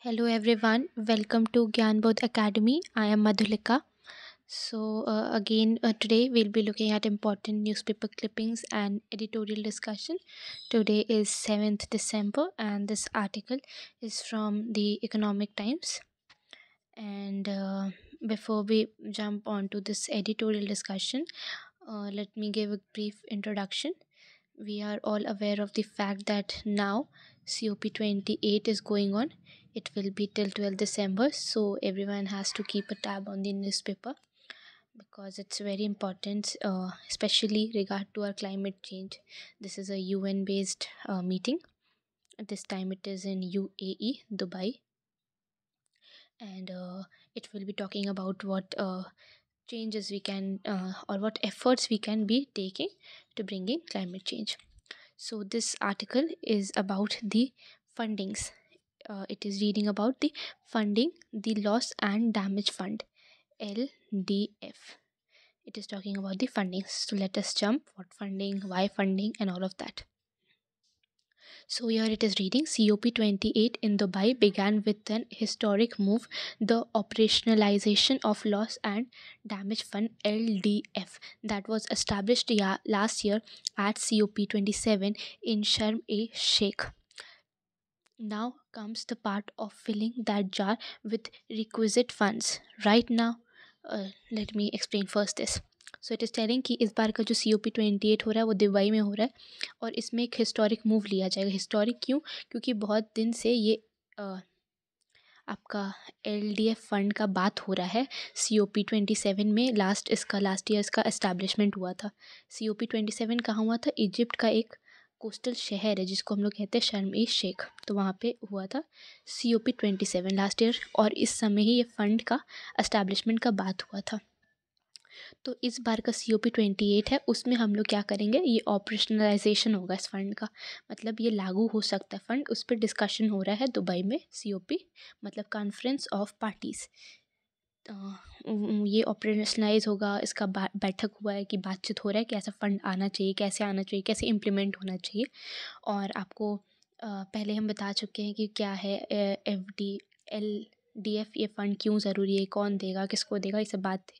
Hello everyone, welcome to Gyanbodh Academy. I am Madhulika. Today we'll be looking at important newspaper clippings and editorial discussion. Today is 7th December and this article is from the Economic Times. And Before we jump on to this editorial discussion, let me give a brief introduction. We are all aware of the fact that now COP28 is going on. It will be till 12th December, so everyone has to keep a tab on the newspaper because it's very important, especially regard to our climate change. This is a UN based meeting. This time it is in UAE, Dubai, and it will be talking about what changes we can or what efforts we can be taking to bring in climate change. So this article is about the fundings. It is reading about the funding, the loss and damage fund, LDF. It is talking about the fundings. So let us jump. What funding, why funding, and all of that. So here it is reading COP28 in Dubai began with an historic move, the operationalization of loss and damage fund LDF that was established last year at COP27 in Sharm el Sheikh. Now comes the part of filling that jar with requisite funds. Right now, let me explain first this. So it is telling कि इस बार का जो COP28 हो रहा है वो Dubai में हो रहा है और इसमें एक हिस्टोरिक मूव लिया जाएगा. हिस्टोरिक क्यों? क्योंकि बहुत दिन से ये आपका LDF फंड का बात हो रहा है. COP27 में लास्ट ईयर इसका एस्टैब्लिशमेंट हुआ था. COP27 कहाँ हुआ था? इजिप्ट का एक कोस्टल शहर है जिसको हम लोग कहते हैं शर्म ए शेख. तो वहाँ पे हुआ था COP27 लास्ट ईयर और इस समय ही ये फंड का एस्टैब्लिशमेंट का बात हुआ था. तो इस बार का COP28 है, उसमें हम लोग क्या करेंगे, ये ऑपरेशनलाइजेशन होगा इस फंड का. मतलब ये लागू हो सकता है फंड, उस पर डिस्कशन हो रहा है दुबई में. COP मतलब कॉन्फ्रेंस ऑफ पार्टीज़. ये ऑपरेशनलाइज होगा, इसका बैठक हुआ है कि बातचीत हो रहा है कि ऐसा फ़ंड आना चाहिए, कैसे आना चाहिए, कैसे इम्प्लीमेंट होना चाहिए. और आपको पहले हम बता चुके हैं कि क्या है LDF, ये फ़ंड क्यों ज़रूरी है, कौन देगा, किसको देगा, ये सब बात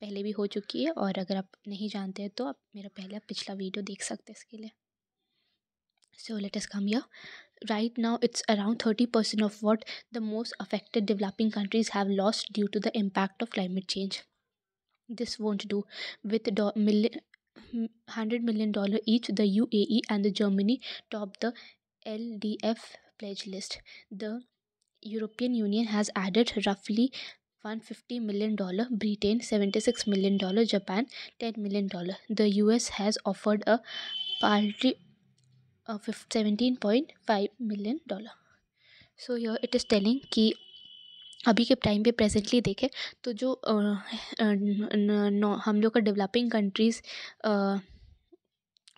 पहले भी हो चुकी है. और अगर आप नहीं जानते हैं तो आप मेरा पिछला वीडियो देख सकते हैं इसके लिए. So let us come here. Right now, it's around 30% of what the most affected developing countries have lost due to the impact of climate change. This won't do. With $100 million each, the UAE and the Germany top the LDF pledge list. The European Union has added roughly $150 million, Britain $76 million, Japan $10 million. The US has offered a party of $17.5 million. So it is telling कि अभी के time पे presently देखें तो जो हम लोग का डेवलपिंग कंट्रीज़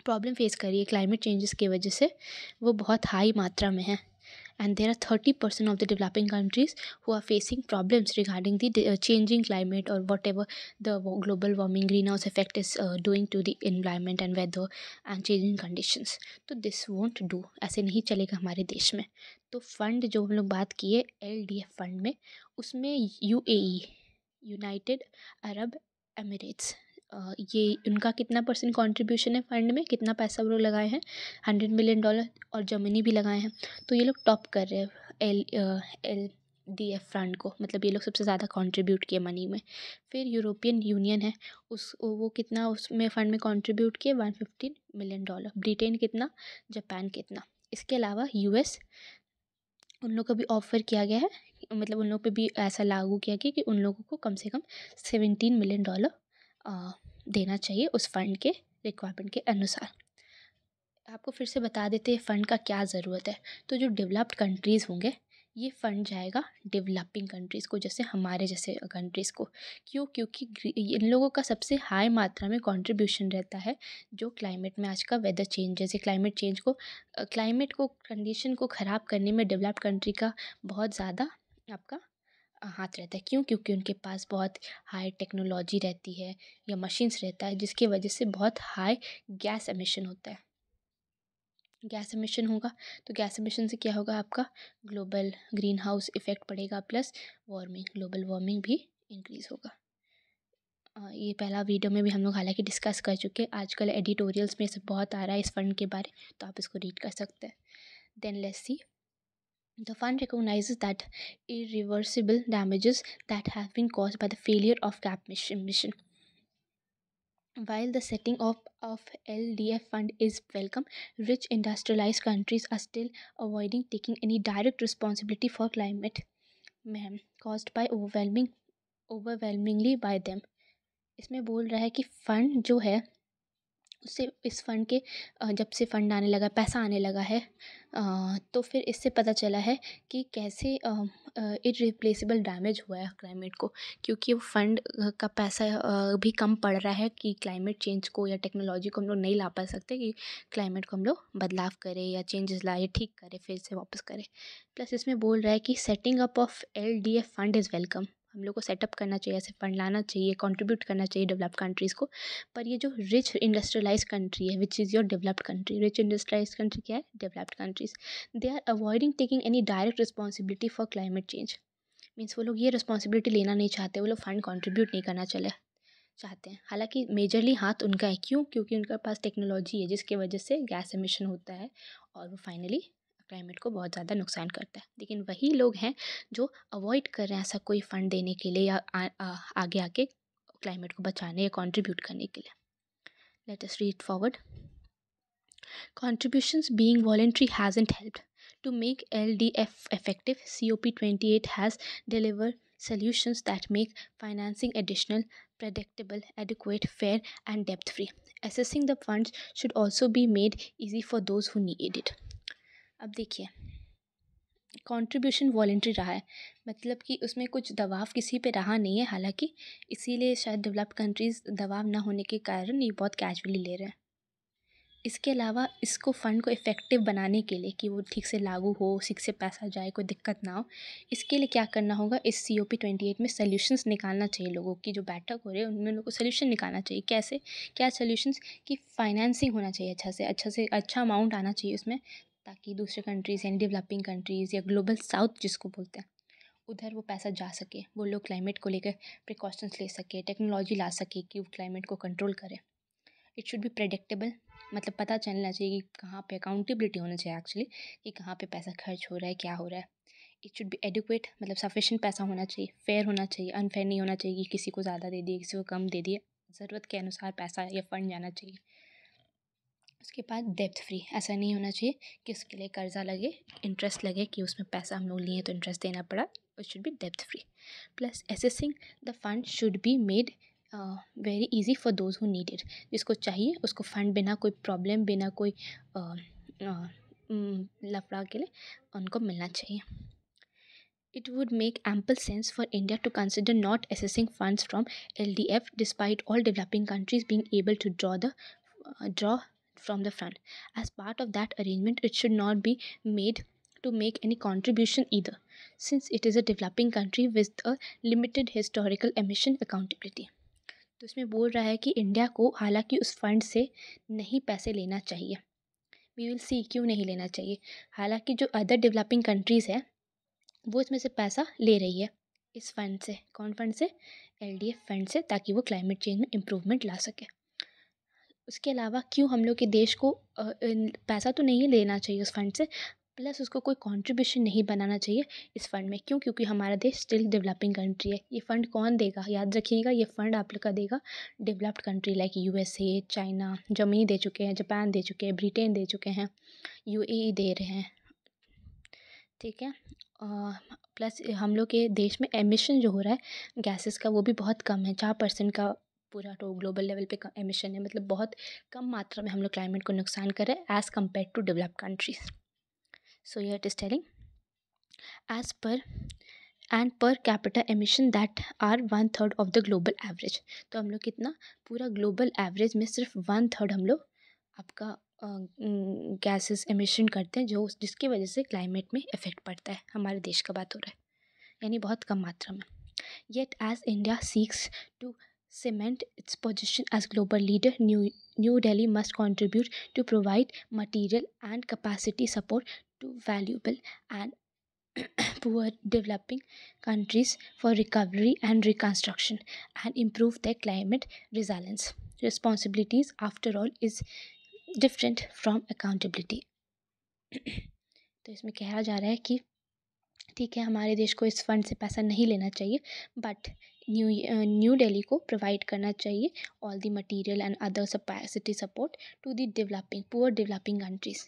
प्रॉब्लम फेस कर रही है क्लाइमेट चेंजेस की वजह से, वो बहुत हाई मात्रा में है. And there are 30% of the developing countries who are facing problems regarding the changing climate or whatever the global warming greenhouse effect is doing to the environment and weather and changing conditions. तो this won't do, ऐसे नहीं चलेगा हमारे देश में. तो fund जो हम लोग बात किए LDF फंड में, उसमें UAE, यूनाइटेड अरब एमिरेट्स, ये उनका कितना परसेंट कंट्रीब्यूशन है फंड में, कितना पैसा वो लोग लगाए हैं, $100 million. और जर्मनी भी लगाए हैं. तो ये लोग टॉप कर रहे हैं LDF फंड को, मतलब ये लोग सबसे ज़्यादा कंट्रीब्यूट किए मनी में. फिर यूरोपियन यूनियन है, वो कितना उसमें फ़ंड में कंट्रीब्यूट किए, $115 million. ब्रिटेन कितना, जापान कितना. इसके अलावा US, उन लोग को भी ऑफ़र किया गया है, मतलब उन लोग पे भी ऐसा लागू किया गया कि उन लोगों को कम से कम $17 million देना चाहिए उस फंड के रिक्वायरमेंट के अनुसार. आपको फिर से बता देते हैं फ़ंड का क्या ज़रूरत है. तो जो डेवलप्ड कंट्रीज़ होंगे, ये फ़ंड जाएगा डेवलपिंग कंट्रीज़ को, जैसे हमारे जैसे कंट्रीज़ को. क्यों? क्योंकि इन लोगों का सबसे हाई मात्रा में कंट्रीब्यूशन रहता है जो क्लाइमेट में, आज का वेदर चेंज, जैसे क्लाइमेट को कंडीशन को ख़राब करने में डेवलप्ड कंट्री का बहुत ज़्यादा आपका हाथ रहता है. क्यों? क्योंकि उनके पास बहुत हाई टेक्नोलॉजी रहती है या मशीन्स रहता है, जिसकी वजह से बहुत हाई गैस एमिशन होता है. गैस एमिशन होगा तो गैस एमिशन से क्या होगा, आपका ग्लोबल ग्रीन हाउस इफेक्ट पड़ेगा, प्लस वार्मिंग, ग्लोबल वार्मिंग भी इंक्रीज़ होगा। ये पहला वीडियो में भी हम लोग हालांकि डिस्कस कर चुके हैं, आजकल एडिटोरियल्स में सब बहुत आ रहा है इस फंड के बारे, तो आप इसको रीड कर सकते हैं। Then let's see, the fund recognizes that irreversible damages that have been caused by the failure of cap mission. While the setting up of LDF fund is welcome, rich industrialized countries are still avoiding taking any direct responsibility for climate mayhem caused by overwhelmingly by them. इसमें बोल रहा है कि fund जो है उससे, इस fund के जब से फंड आने लगा, पैसा आने लगा है, तो फिर इससे पता चला है कि कैसे इररिप्लेसेबल डैमेज हुआ है क्लाइमेट को, क्योंकि वो फंड का पैसा भी कम पड़ रहा है कि क्लाइमेट चेंज को या टेक्नोलॉजी को हम लोग नहीं ला पा सकते कि क्लाइमेट को हम लोग बदलाव करें या चेंजेस लाए, ठीक करें, फिर से वापस करें। प्लस इसमें बोल रहा है कि setting up of LDF fund is welcome, हम लोग को सेटअप करना चाहिए, ऐसे फंड लाना चाहिए, कंट्रीब्यूट करना चाहिए डेवलप्ड कंट्रीज़ को। पर ये जो रिच इंडस्ट्रियलाइज्ड कंट्री है, which is your developed country, rich industrialized country क्या है, developed countries, they are avoiding taking any direct responsibility for climate change. Means वो लोग ये रिस्पॉन्सिबिलिटी लेना नहीं चाहते, वो लोग फंड कंट्रीब्यूट नहीं करना चले चाहते हैं। हालांकि मेजरली हाथ उनका है, क्यों, क्योंकि उनके पास टेक्नोलॉजी है जिसकी वजह से गैस एमिशन होता है और वो फाइनली क्लाइमेट को बहुत ज़्यादा नुकसान करता है। लेकिन वही लोग हैं जो अवॉइड कर रहे हैं ऐसा कोई फ़ंड देने के लिए या आगे आके क्लाइमेट को बचाने या कंट्रीब्यूट करने के लिए। Let us read forward. Contributions being voluntary hasn't helped. To make LDF effective, COP28 has delivered solutions that make financing additional, predictable, adequate, fair, and depth free. Assessing the funds should also be made easy for those who need it. अब देखिए, contribution voluntary रहा है, मतलब कि उसमें कुछ दबाव किसी पे रहा नहीं है, हालांकि इसीलिए शायद डेवलप्ड कंट्रीज़ दबाव ना होने के कारण ये बहुत कैजुअली ले रहे हैं। इसके अलावा इसको फ़ंड को इफ़ेक्टिव बनाने के लिए कि वो ठीक से लागू हो, ठीक से पैसा जाए, कोई दिक्कत ना हो, इसके लिए क्या करना होगा, इस COP28 में सॉल्यूशंस निकालना चाहिए। लोगों की जो बैठक हो रही है उनमें लोगों को सॉल्यूशन निकालना चाहिए। कैसे, क्या सॉल्यूशंस, कि फाइनेंसिंग होना चाहिए, से अच्छा अमाउंट आना चाहिए उसमें, ताकि दूसरे कंट्रीज़ यानी डेवलपिंग कंट्रीज़ या ग्लोबल साउथ जिसको बोलते हैं, उधर वो पैसा जा सके, वो लोग क्लाइमेट को लेकर प्रिकॉशंस ले सके, टेक्नोलॉजी ला सके कि वो क्लाइमेट को कंट्रोल करे। इट शुड बी प्रेडिक्टेबल, मतलब पता चलना चाहिए कि कहाँ पे, अकाउंटेबिलिटी होना चाहिए एक्चुअली, कि कहाँ पे पैसा खर्च हो रहा है, क्या हो रहा है। इट शुड बी एडिक्वेट, मतलब सफिशेंट पैसा होना चाहिए, फेयर होना चाहिए, अनफेयर नहीं होना चाहिए कि किसी को ज़्यादा दे दिए, किसी को कम दे दिए, ज़रूरत के अनुसार पैसा या फंड जाना चाहिए। उसके बाद डेप्थ फ्री, ऐसा नहीं होना चाहिए कि उसके लिए कर्जा लगे, इंटरेस्ट लगे, कि उसमें पैसा हम लोग लिए तो इंटरेस्ट देना पड़ा। It should be depth free. Plus assessing the fund should be made very easy for those who need it, जिसको चाहिए उसको फंड बिना कोई प्रॉब्लम, बिना कोई लफड़ा के लिए उनको मिलना चाहिए। It would make ample sense for India to consider not assessing funds from LDF, despite all developing countries being able to draw from the fund. As part of that arrangement, it should not be made to make any contribution either, since it is a developing country with a limited historical emission accountability. तो इसमें बोल रहा है कि India को हालांकि उस fund से नहीं पैसे लेना चाहिए। वी विल सी क्यों नहीं लेना चाहिए। हालांकि जो अदर डेवलपिंग कंट्रीज़ है वो इसमें से पैसा ले रही है, इस फंड से। कौन फंड से, LDF फंड से, ताकि वो क्लाइमेट चेंज में इम्प्रूवमेंट ला सके। उसके अलावा क्यों हम लोग के देश को पैसा तो नहीं लेना चाहिए उस फंड से, प्लस उसको कोई कंट्रीब्यूशन नहीं बनाना चाहिए इस फंड में। क्यों, क्योंकि हमारा देश स्टिल डेवलपिंग कंट्री है। ये फ़ंड कौन देगा, याद रखिएगा, ये फ़ंड आप लोग का देगा developed country like USA, China, Germany दे चुके हैं, जापान दे चुके हैं, ब्रिटेन दे चुके हैं, UAE दे रहे हैं, ठीक है। प्लस हम लोग के देश में एमिशन जो हो रहा है गैसेस का, वो भी बहुत कम है, 4% का पूरा तो ग्लोबल लेवल पे एमिशन है, मतलब बहुत कम मात्रा में हम लोग क्लाइमेट को नुकसान कर रहे हैं as compare to developed countries. So here it is telling as per and per capita emission that are 1/3 of the global average. तो हम लोग कितना, पूरा ग्लोबल एवरेज में सिर्फ 1/3 हम लोग आपका गैसेस एमिशन करते हैं, जो जिसकी वजह से क्लाइमेट में इफ़ेक्ट पड़ता है। हमारे देश का बात हो रहा है, यानी बहुत कम मात्रा में। Yet as India seeks to cement its position as global leader, New Delhi must contribute to provide material and capacity support to valuable and poor developing countries for recovery and reconstruction and improve their climate resilience. Responsibilities, after all, is different from accountability. तो इसमें कहा जा रहा है कि ठीक है, हमारे देश को इस फंड से पैसा नहीं लेना चाहिए, बट न्यू दिल्ली को प्रोवाइड करना चाहिए all the material and other capacity support to the developing poor developing countries.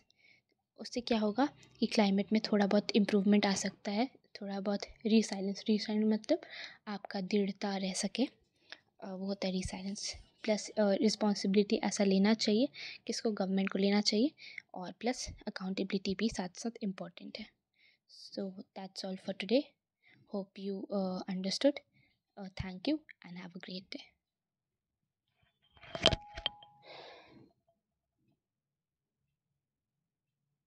उससे क्या होगा कि क्लाइमेट में थोड़ा बहुत इम्प्रूवमेंट आ सकता है, थोड़ा बहुत रीसाइलेंस मतलब आपका दृढ़ता रह सके, वो होता है रीसाइलेंस। प्लस रिस्पॉन्सिबिलिटी ऐसा लेना चाहिए, किसको, गवर्नमेंट को लेना चाहिए, और प्लस अकाउंटेबिलिटी भी साथ साथ इम्पॉर्टेंट है। So that's all for today. Hope you understood. Thank you and have a great day.